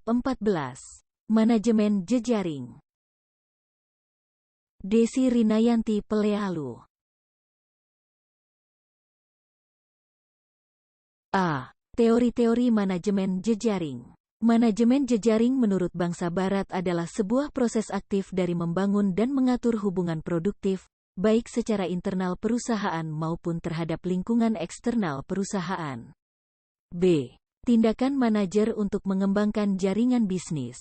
14. Manajemen jejaring. Desi Rinayanti Pelealu. A. Teori-teori manajemen jejaring. Manajemen jejaring menurut bangsa Barat adalah sebuah proses aktif dari membangun dan mengatur hubungan produktif, baik secara internal perusahaan maupun terhadap lingkungan eksternal perusahaan. B. Tindakan manajer untuk mengembangkan jaringan bisnis.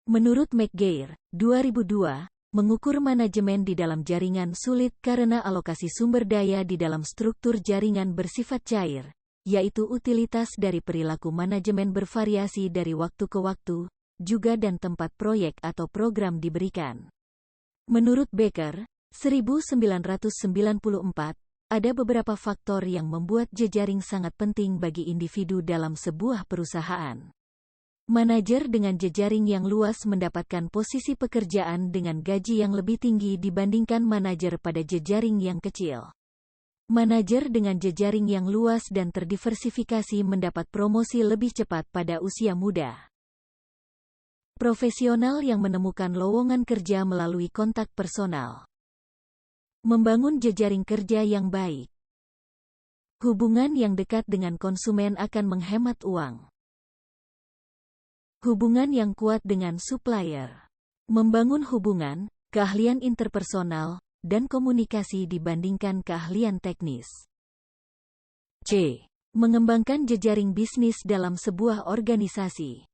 Menurut McGeer, 2002, mengukur manajemen di dalam jaringan sulit karena alokasi sumber daya di dalam struktur jaringan bersifat cair, yaitu utilitas dari perilaku manajemen bervariasi dari waktu ke waktu, juga dan tempat proyek atau program diberikan. Menurut Becker, 1994, ada beberapa faktor yang membuat jejaring sangat penting bagi individu dalam sebuah perusahaan. Manajer dengan jejaring yang luas mendapatkan posisi pekerjaan dengan gaji yang lebih tinggi dibandingkan manajer pada jejaring yang kecil. Manajer dengan jejaring yang luas dan terdiversifikasi mendapat promosi lebih cepat pada usia muda. Profesional yang menemukan lowongan kerja melalui kontak personal. Membangun jejaring kerja yang baik. Hubungan yang dekat dengan konsumen akan menghemat uang. Hubungan yang kuat dengan supplier. Membangun hubungan, keahlian interpersonal, dan komunikasi dibandingkan keahlian teknis. C. Mengembangkan jejaring bisnis dalam sebuah organisasi.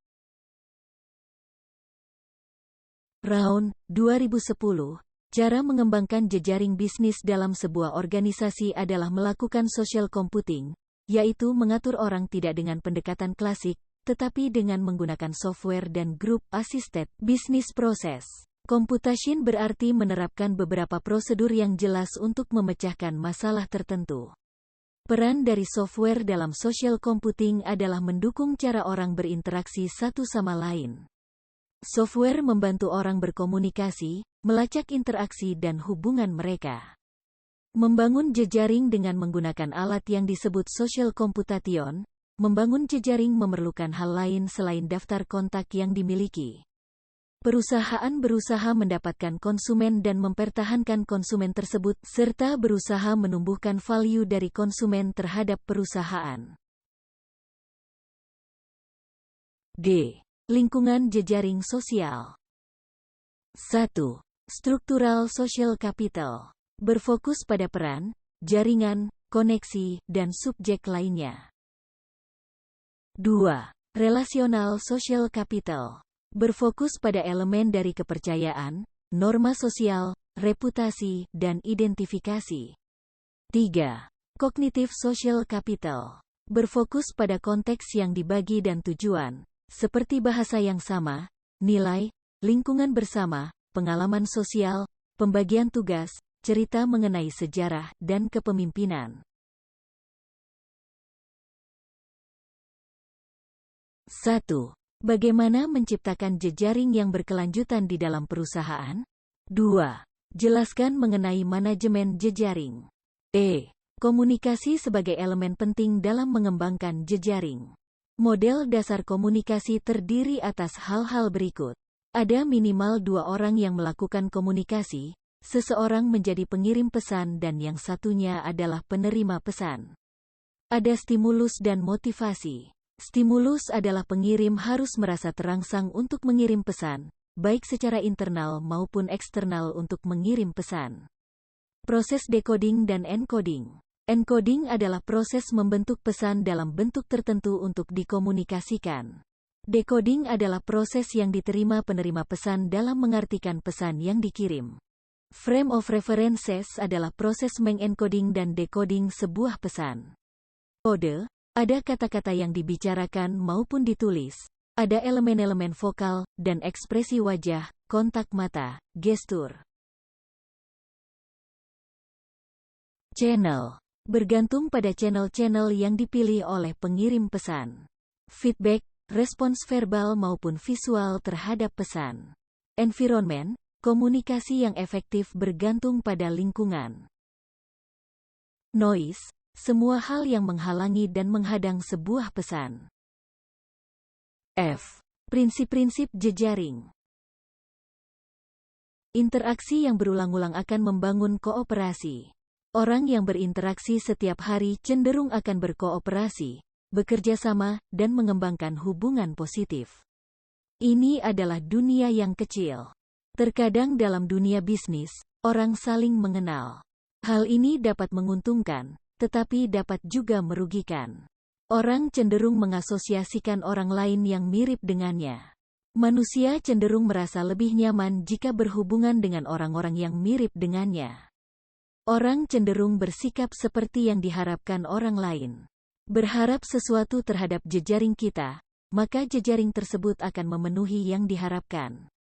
Round, 2010, cara mengembangkan jejaring bisnis dalam sebuah organisasi adalah melakukan social computing, yaitu mengatur orang tidak dengan pendekatan klasik, tetapi dengan menggunakan software dan grup assisted business process. Computation berarti menerapkan beberapa prosedur yang jelas untuk memecahkan masalah tertentu. Peran dari software dalam social computing adalah mendukung cara orang berinteraksi satu sama lain. Software membantu orang berkomunikasi, melacak interaksi dan hubungan mereka. Membangun jejaring dengan menggunakan alat yang disebut social computation, membangun jejaring memerlukan hal lain selain daftar kontak yang dimiliki. Perusahaan berusaha mendapatkan konsumen dan mempertahankan konsumen tersebut, serta berusaha menumbuhkan value dari konsumen terhadap perusahaan. D. Lingkungan jejaring sosial. 1. Struktural social capital. Berfokus pada peran, jaringan, koneksi, dan subjek lainnya. 2. Relational social capital. Berfokus pada elemen dari kepercayaan, norma sosial, reputasi, dan identifikasi. 3. Cognitive social capital. Berfokus pada konteks yang dibagi dan tujuan, seperti bahasa yang sama, nilai, lingkungan bersama, pengalaman sosial, pembagian tugas, cerita mengenai sejarah, dan kepemimpinan. 1. Bagaimana menciptakan jejaring yang berkelanjutan di dalam perusahaan? 2. Jelaskan mengenai manajemen jejaring. E. Komunikasi sebagai elemen penting dalam mengembangkan jejaring. Model dasar komunikasi terdiri atas hal-hal berikut. Ada minimal 2 orang yang melakukan komunikasi, seseorang menjadi pengirim pesan dan yang satunya adalah penerima pesan. Ada stimulus dan motivasi. Stimulus adalah pengirim harus merasa terangsang untuk mengirim pesan, baik secara internal maupun eksternal untuk mengirim pesan. Proses decoding dan encoding. Encoding adalah proses membentuk pesan dalam bentuk tertentu untuk dikomunikasikan. Decoding adalah proses yang diterima penerima pesan dalam mengartikan pesan yang dikirim. Frame of references adalah proses mengencoding dan decoding sebuah pesan. Kode. Ada kata-kata yang dibicarakan maupun ditulis, ada elemen-elemen vokal, dan ekspresi wajah, kontak mata, gestur. Channel. Bergantung pada channel-channel yang dipilih oleh pengirim pesan. Feedback, respons verbal maupun visual terhadap pesan. Environment, komunikasi yang efektif bergantung pada lingkungan. Noise. Semua hal yang menghalangi dan menghadang sebuah pesan. F. Prinsip-prinsip jejaring. Interaksi yang berulang-ulang akan membangun kooperasi. Orang yang berinteraksi setiap hari cenderung akan berkooperasi, bekerja sama, dan mengembangkan hubungan positif. Ini adalah dunia yang kecil. Terkadang dalam dunia bisnis, orang saling mengenal. Hal ini dapat menguntungkan, tetapi dapat juga merugikan. Orang cenderung mengasosiasikan orang lain yang mirip dengannya. Manusia cenderung merasa lebih nyaman jika berhubungan dengan orang-orang yang mirip dengannya. Orang cenderung bersikap seperti yang diharapkan orang lain. Berharap sesuatu terhadap jejaring kita, maka jejaring tersebut akan memenuhi yang diharapkan.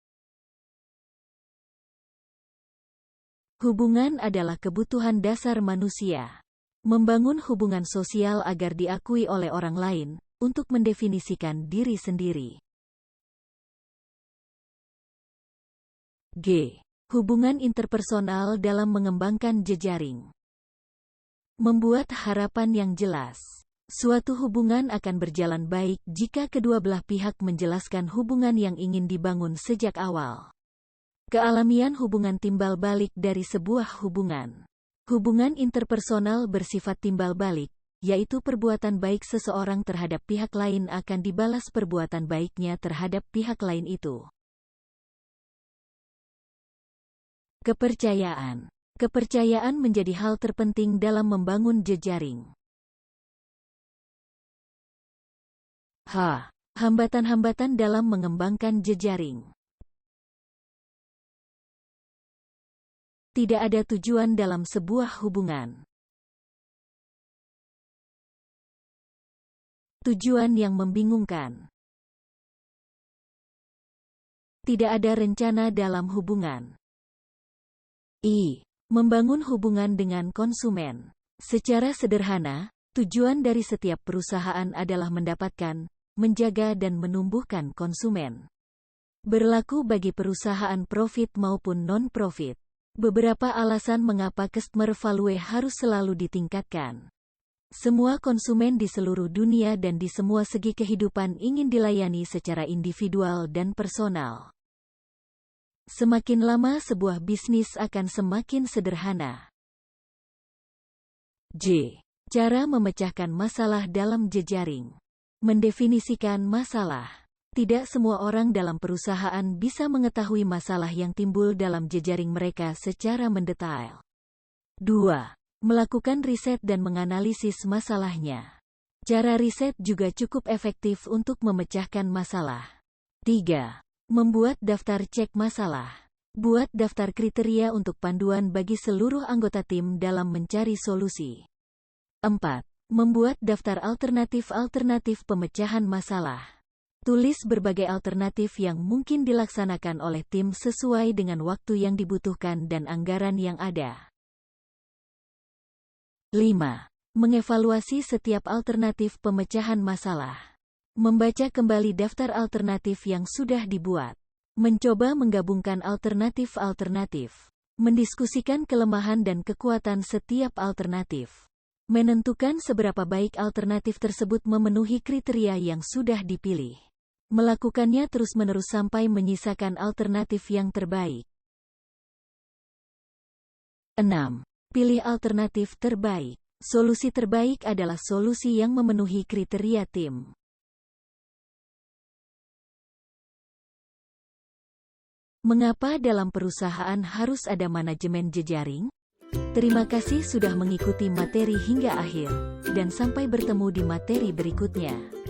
Hubungan adalah kebutuhan dasar manusia. Membangun hubungan sosial agar diakui oleh orang lain, untuk mendefinisikan diri sendiri. G. Hubungan interpersonal dalam mengembangkan jejaring. Membuat harapan yang jelas. Suatu hubungan akan berjalan baik jika kedua belah pihak menjelaskan hubungan yang ingin dibangun sejak awal. Kealamian hubungan timbal balik dari sebuah hubungan. Hubungan interpersonal bersifat timbal balik, yaitu perbuatan baik seseorang terhadap pihak lain akan dibalas perbuatan baiknya terhadap pihak lain itu. Kepercayaan. Kepercayaan menjadi hal terpenting dalam membangun jejaring. H. Hambatan-hambatan dalam mengembangkan jejaring. Tidak ada tujuan dalam sebuah hubungan. Tujuan yang membingungkan. Tidak ada rencana dalam hubungan. I. Membangun hubungan dengan konsumen. Secara sederhana, tujuan dari setiap perusahaan adalah mendapatkan, menjaga dan menumbuhkan konsumen. Berlaku bagi perusahaan profit maupun non-profit. Beberapa alasan mengapa customer value harus selalu ditingkatkan. Semua konsumen di seluruh dunia dan di semua segi kehidupan ingin dilayani secara individual dan personal. Semakin lama sebuah bisnis akan semakin sederhana. J. Cara memecahkan masalah dalam jejaring. Mendefinisikan masalah. Tidak semua orang dalam perusahaan bisa mengetahui masalah yang timbul dalam jejaring mereka secara mendetail. 2. Melakukan riset dan menganalisis masalahnya. Cara riset juga cukup efektif untuk memecahkan masalah. 3. Membuat daftar cek masalah. Buat daftar kriteria untuk panduan bagi seluruh anggota tim dalam mencari solusi. 4. Membuat daftar alternatif-alternatif pemecahan masalah. Tulis berbagai alternatif yang mungkin dilaksanakan oleh tim sesuai dengan waktu yang dibutuhkan dan anggaran yang ada. 5. Mengevaluasi setiap alternatif pemecahan masalah. Membaca kembali daftar alternatif yang sudah dibuat. Mencoba menggabungkan alternatif-alternatif. Mendiskusikan kelemahan dan kekuatan setiap alternatif. Menentukan seberapa baik alternatif tersebut memenuhi kriteria yang sudah dipilih. Melakukannya terus-menerus sampai menyisakan alternatif yang terbaik. 6. Pilih alternatif terbaik. Solusi terbaik adalah solusi yang memenuhi kriteria tim. Mengapa dalam perusahaan harus ada manajemen jejaring? Terima kasih sudah mengikuti materi hingga akhir, dan sampai bertemu di materi berikutnya.